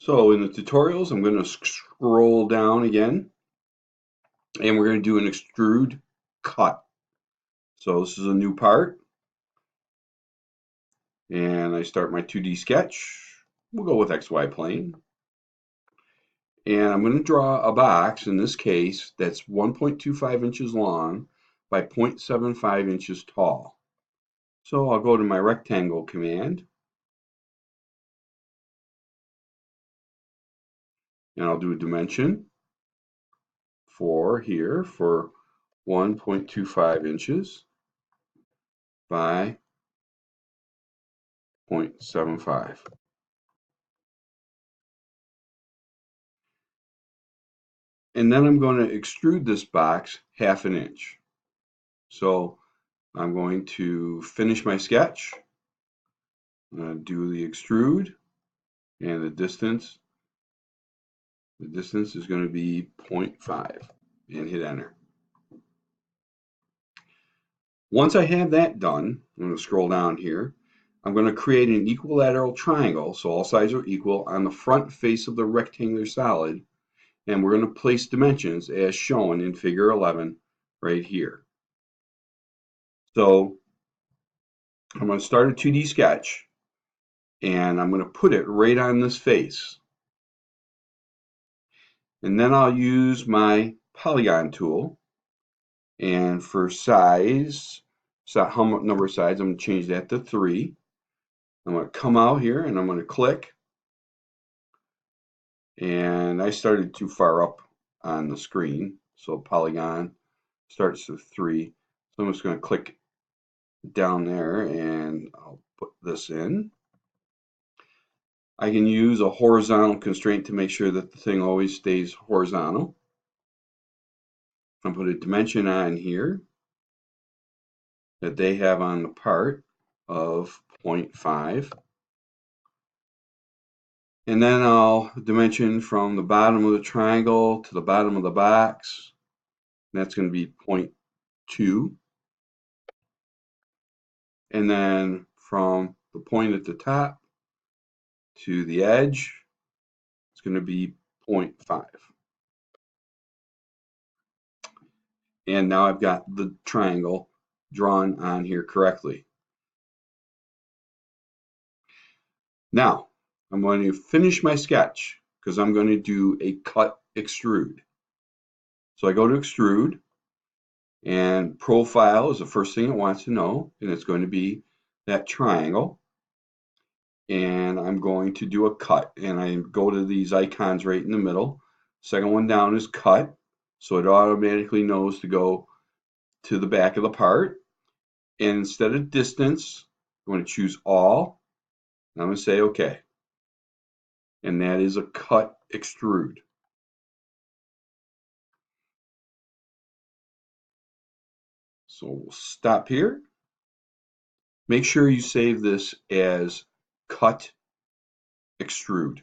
So in the tutorials, I'm going to scroll down again, and we're going to do an extrude cut. So this is a new part, and I start my 2D sketch. We'll go with XY plane. And I'm going to draw a box, in this case, that's 1.25 inches long by 0.75 inches tall. So I'll go to my rectangle command, and I'll do a dimension for here for 1.25 inches by 0.75. And then I'm going to extrude this box 1/2 inch. So I'm going to finish my sketch, do the extrude, and the distance is going to be 0.5, and hit enter. Once I have that done, I'm going to scroll down here. I'm going to create an equilateral triangle, so all sides are equal, on the front face of the rectangular solid, and we're going to place dimensions as shown in figure 11 right here. So I'm going to start a 2D sketch, and I'm going to put it right on this face. And then I'll use my Polygon Tool, and for size, number of sides, I'm going to change that to 3. I'm going to come out here, and I'm going to click, and I started too far up on the screen, so Polygon starts with 3. So I'm just going to click down there, and I'll put this in. I can use a horizontal constraint to make sure that the thing always stays horizontal. I'll put a dimension on here that they have on the part of 0.5. And then I'll dimension from the bottom of the triangle to the bottom of the box. That's going to be 0.2. And then from the point at the top to the edge, it's going to be 0.5. And now I've got the triangle drawn on here correctly. Now, I'm going to finish my sketch because I'm going to do a cut extrude. So I go to extrude, and profile is the first thing it wants to know, and it's going to be that triangle. And I'm going to do a cut, and I go to these icons right in the middle. Second one down is cut, so it automatically knows to go to the back of the part. And instead of distance, I'm going to choose all, and I'm going to say OK. And that is a cut extrude. So we'll stop here. Make sure you save this as cut extrude.